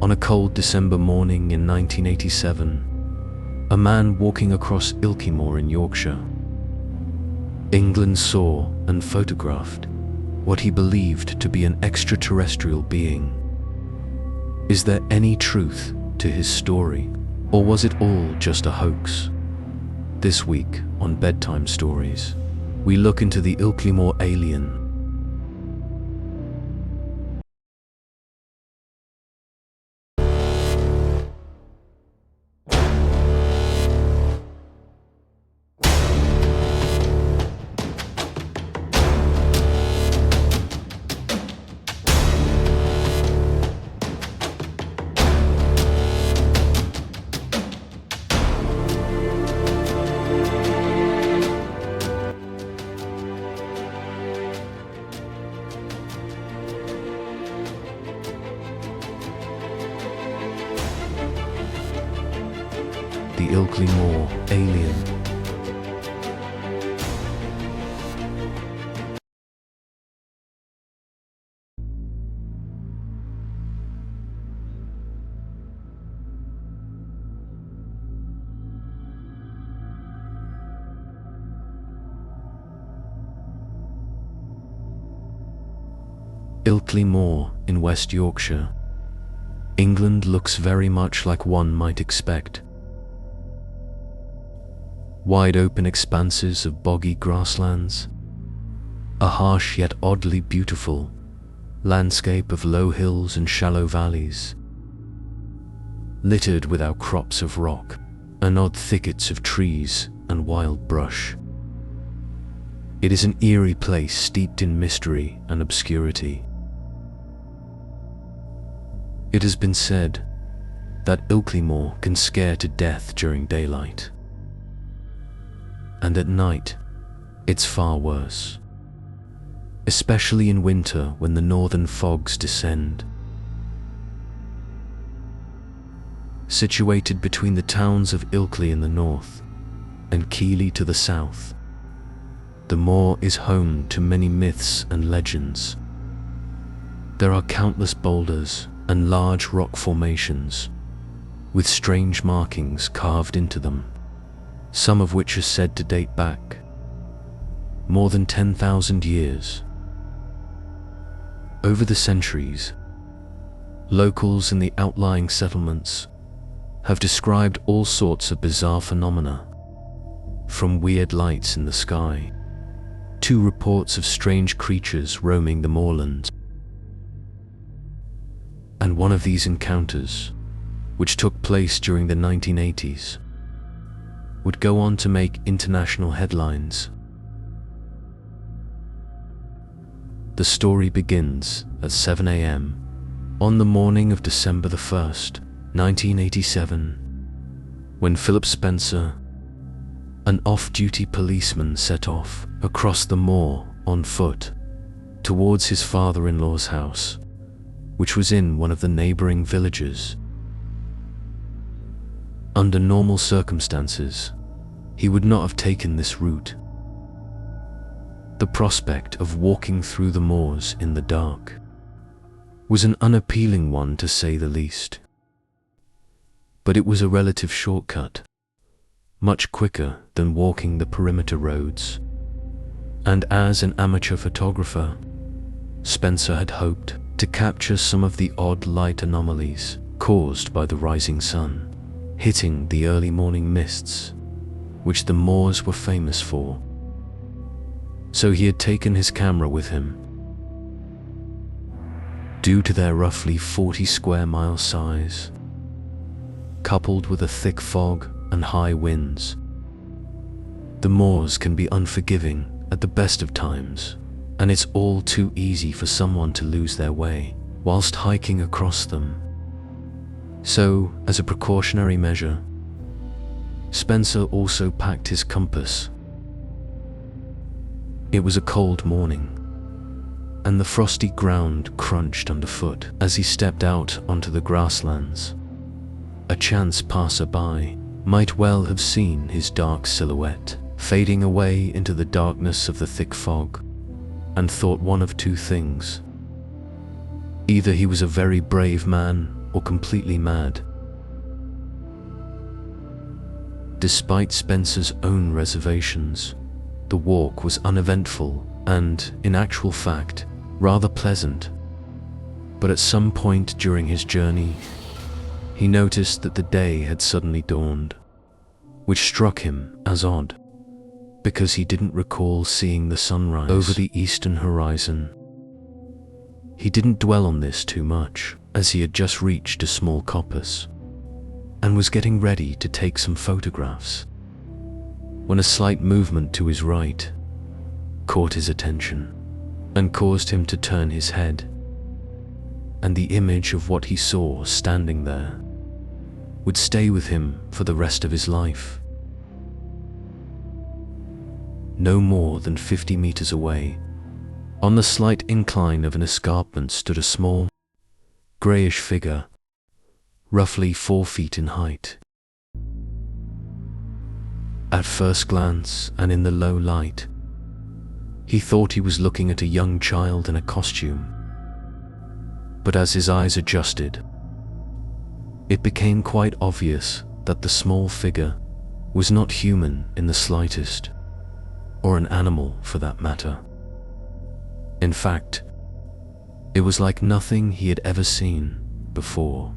On a cold December morning in 1987, a man walking across Ilkley Moor in Yorkshire, England saw and photographed what he believed to be an extraterrestrial being. Is there any truth to his story, or was it all just a hoax? This week on Bedtime Stories, we look into the Ilkley Moor alien. The Ilkley Moor alien. Ilkley Moor in West Yorkshire, England looks very much like one might expect. Wide open expanses of boggy grasslands, a harsh yet oddly beautiful landscape of low hills and shallow valleys, littered with outcrops of rock and odd thickets of trees and wild brush. It is an eerie place steeped in mystery and obscurity. It has been said that Ilkley Moor can scare to death during daylight, and at night, it's far worse, especially in winter when the northern fogs descend. Situated between the towns of Ilkley in the north and Keighley to the south, the moor is home to many myths and legends. There are countless boulders and large rock formations with strange markings carved into them, some of which are said to date back more than 10,000 years. Over the centuries, locals in the outlying settlements have described all sorts of bizarre phenomena, from weird lights in the sky to reports of strange creatures roaming the moorlands. And one of these encounters, which took place during the 1980s, would go on to make international headlines. The story begins at 7 a.m. on the morning of December the 1st, 1987, when Philip Spencer, an off-duty policeman, set off across the moor on foot towards his father-in-law's house, which was in one of the neighboring villages. Under normal circumstances, he would not have taken this route. The prospect of walking through the moors in the dark was an unappealing one, to say the least. But it was a relative shortcut, much quicker than walking the perimeter roads. And as an amateur photographer, Spencer had hoped to capture some of the odd light anomalies caused by the rising sun hitting the early morning mists, which the moors were famous for. So he had taken his camera with him. Due to their roughly 40 square mile size, coupled with a thick fog and high winds, the moors can be unforgiving at the best of times, and it's all too easy for someone to lose their way whilst hiking across them. So, as a precautionary measure, Spencer also packed his compass. It was a cold morning, and the frosty ground crunched underfoot as he stepped out onto the grasslands. A chance passer-by might well have seen his dark silhouette fading away into the darkness of the thick fog, and thought one of two things. Either he was a very brave man or completely mad. Despite Spencer's own reservations, the walk was uneventful and, in actual fact, rather pleasant. But at some point during his journey, he noticed that the day had suddenly dawned, which struck him as odd, because he didn't recall seeing the sunrise over the eastern horizon. He didn't dwell on this too much, as he had just reached a small coppice and was getting ready to take some photographs, when a slight movement to his right caught his attention and caused him to turn his head, and the image of what he saw standing there would stay with him for the rest of his life. No more than 50 meters away, on the slight incline of an escarpment, stood a small, grayish figure, roughly 4 feet in height. At first glance, and in the low light, he thought he was looking at a young child in a costume. But as his eyes adjusted, it became quite obvious that the small figure was not human in the slightest, or an animal for that matter. In fact, it was like nothing he had ever seen before.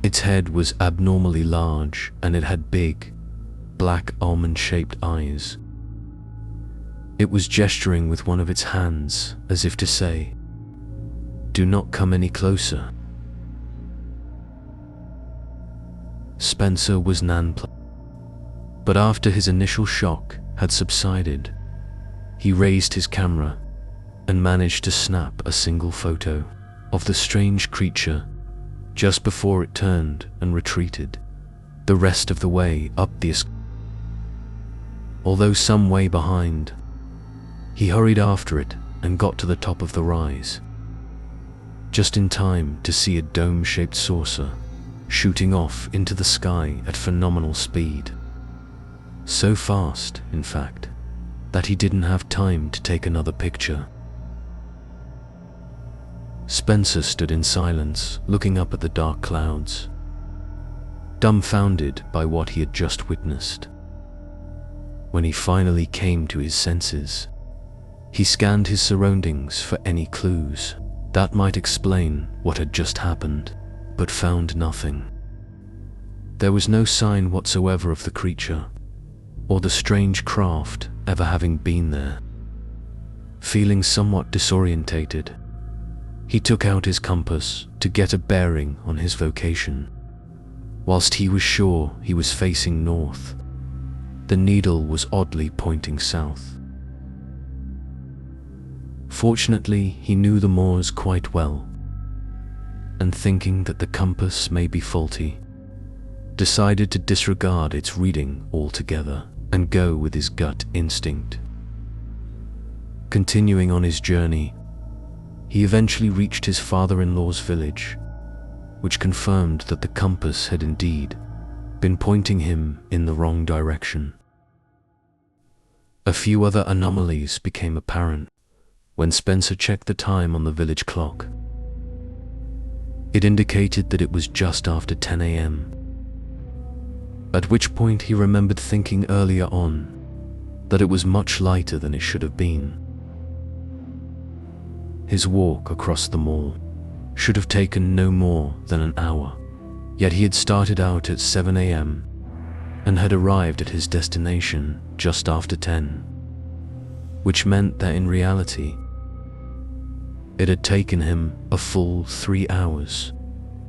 Its head was abnormally large, and it had big, black almond-shaped eyes. It was gesturing with one of its hands, as if to say, "Do not come any closer." Spencer was nonplussed, but after his initial shock had subsided, he raised his camera and managed to snap a single photo of the strange creature just before it turned and retreated the rest of the way up the escarpment. Although some way behind, he hurried after it and got to the top of the rise, just in time to see a dome-shaped saucer shooting off into the sky at phenomenal speed. So fast, in fact, that he didn't have time to take another picture. Spencer stood in silence, looking up at the dark clouds, dumbfounded by what he had just witnessed. When he finally came to his senses, he scanned his surroundings for any clues that might explain what had just happened, but found nothing. There was no sign whatsoever of the creature, or the strange craft ever having been there. Feeling somewhat disorientated, he took out his compass to get a bearing on his vocation. Whilst he was sure he was facing north, the needle was oddly pointing south. Fortunately, he knew the moors quite well, and thinking that the compass may be faulty, decided to disregard its reading altogether and go with his gut instinct. Continuing on his journey, he eventually reached his father-in-law's village, which confirmed that the compass had indeed been pointing him in the wrong direction. A few other anomalies became apparent when Spencer checked the time on the village clock. It indicated that it was just after 10 a.m., at which point he remembered thinking earlier on that it was much lighter than it should have been. His walk across the moor should have taken no more than an hour, yet he had started out at 7 a.m. and had arrived at his destination just after 10, which meant that in reality, it had taken him a full 3 hours,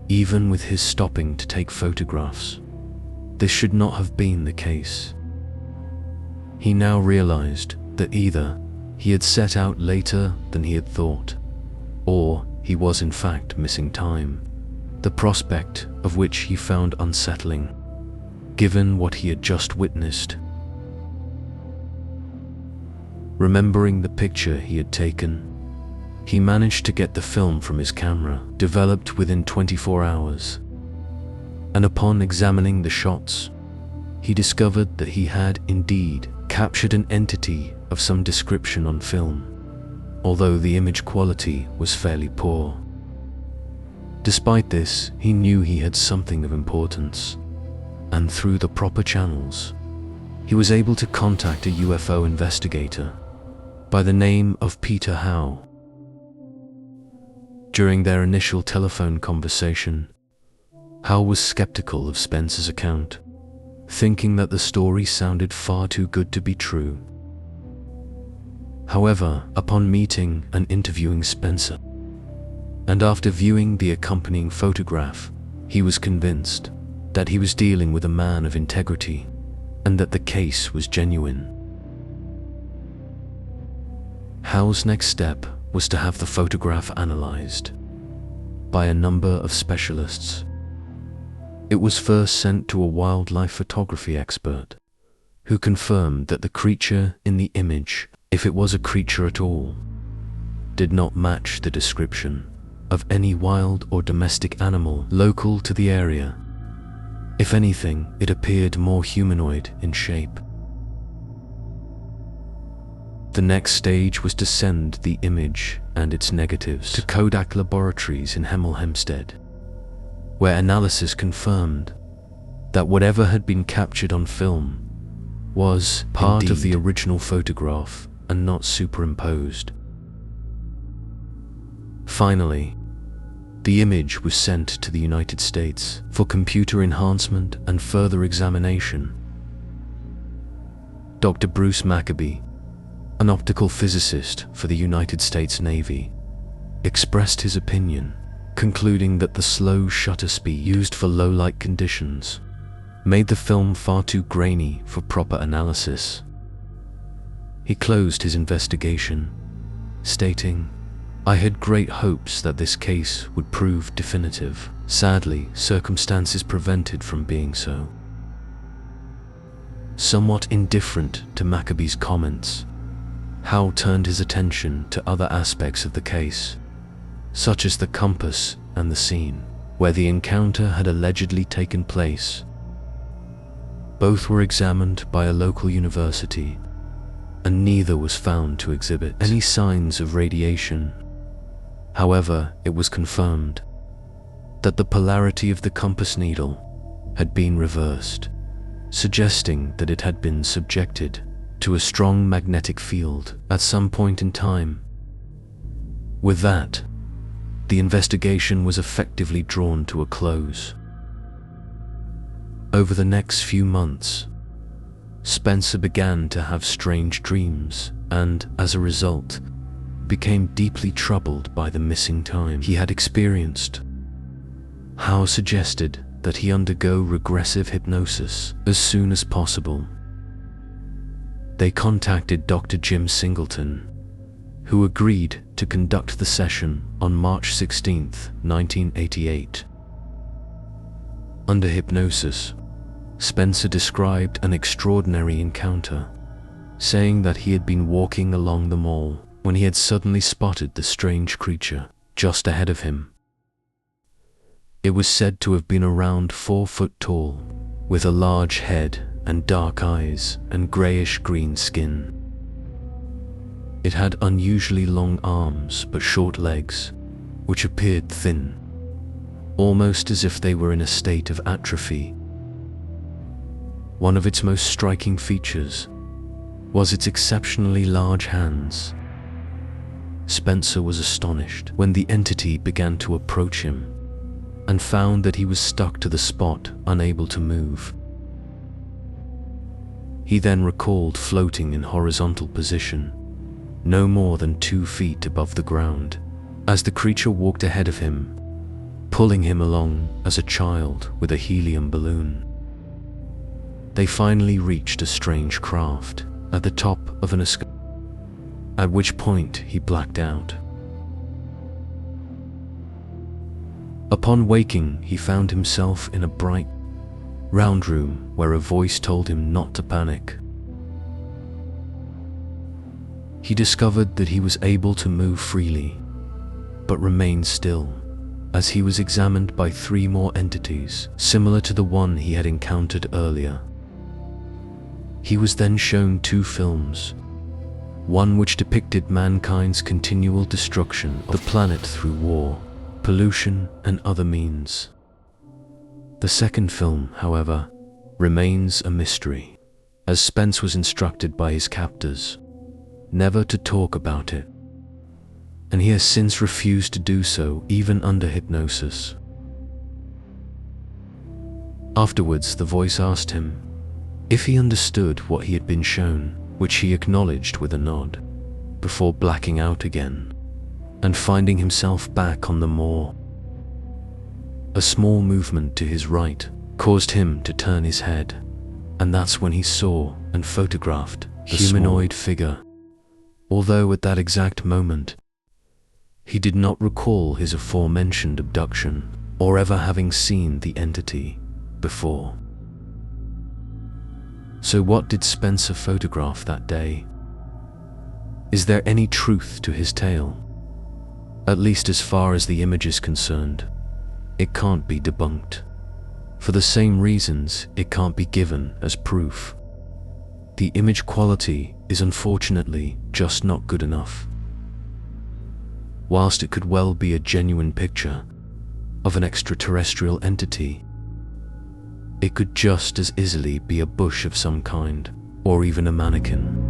even with his stopping to take photographs. This should not have been the case. He now realized that either he had set out later than he had thought, or he was in fact missing time, the prospect of which he found unsettling, given what he had just witnessed. Remembering the picture he had taken, he managed to get the film from his camera, developed within 24 hours, and upon examining the shots, he discovered that he had indeed captured an entity of some description on film, although the image quality was fairly poor. Despite this, he knew he had something of importance, and through the proper channels, he was able to contact a UFO investigator by the name of Peter Howe. During their initial telephone conversation, Howe was skeptical of Spencer's account, thinking that the story sounded far too good to be true. However, upon meeting and interviewing Spencer, and after viewing the accompanying photograph, he was convinced that he was dealing with a man of integrity and that the case was genuine. Howe's next step was to have the photograph analyzed by a number of specialists. It was first sent to a wildlife photography expert, who confirmed that the creature in the image, if it was a creature at all, did not match the description of any wild or domestic animal local to the area. If anything, it appeared more humanoid in shape. The next stage was to send the image and its negatives to Kodak Laboratories in Hemel Hempstead, where analysis confirmed that whatever had been captured on film was part of the original photograph and not superimposed. Finally, the image was sent to the United States for computer enhancement and further examination. Dr. Bruce Maccabee, an optical physicist for the United States Navy, expressed his opinion, concluding that the slow shutter speed used for low-light conditions made the film far too grainy for proper analysis. He closed his investigation, stating, "I had great hopes that this case would prove definitive. Sadly, circumstances prevented from being so." Somewhat indifferent to Maccabee's comments, Howe turned his attention to other aspects of the case, such as the compass and the scene where the encounter had allegedly taken place. Both were examined by a local university, and neither was found to exhibit any signs of radiation. However, it was confirmed that the polarity of the compass needle had been reversed, suggesting that it had been subjected to a strong magnetic field at some point in time. With that, the investigation was effectively drawn to a close. Over the next few months, Spencer began to have strange dreams and, as a result, became deeply troubled by the missing time he had experienced. Howe suggested that he undergo regressive hypnosis as soon as possible. They contacted Dr. Jim Singleton, who agreed to conduct the session on March 16, 1988. Under hypnosis, Spencer described an extraordinary encounter, saying that he had been walking along the mall when he had suddenly spotted the strange creature just ahead of him. It was said to have been around 4 foot tall, with a large head and dark eyes and grayish-green skin. It had unusually long arms but short legs, which appeared thin, almost as if they were in a state of atrophy. One of its most striking features was its exceptionally large hands. Spencer was astonished when the entity began to approach him and found that he was stuck to the spot, unable to move. He then recalled floating in horizontal position, no more than 2 feet above the ground, as the creature walked ahead of him, pulling him along as a child with a helium balloon. They finally reached a strange craft at the top of an escalator, at which point he blacked out. Upon waking, he found himself in a bright, round room where a voice told him not to panic. He discovered that he was able to move freely, but remained still, as he was examined by 3 more entities, similar to the one he had encountered earlier. He was then shown 2 films, one which depicted mankind's continual destruction of the planet through war, pollution and other means. The second film, however, remains a mystery, as Spence was instructed by his captors never to talk about it, and he has since refused to do so even under hypnosis. Afterwards, the voice asked him if he understood what he had been shown, which he acknowledged with a nod, before blacking out again and finding himself back on the moor. A small movement to his right caused him to turn his head, and that's when he saw and photographed the humanoid figure, although at that exact moment he did not recall his aforementioned abduction or ever having seen the entity before. So what did Spencer photograph that day? Is there any truth to his tale? At least as far as the image is concerned, it can't be debunked. For the same reasons, it can't be given as proof. The image quality is unfortunately just not good enough. Whilst it could well be a genuine picture of an extraterrestrial entity, it could just as easily be a bush of some kind, or even a mannequin.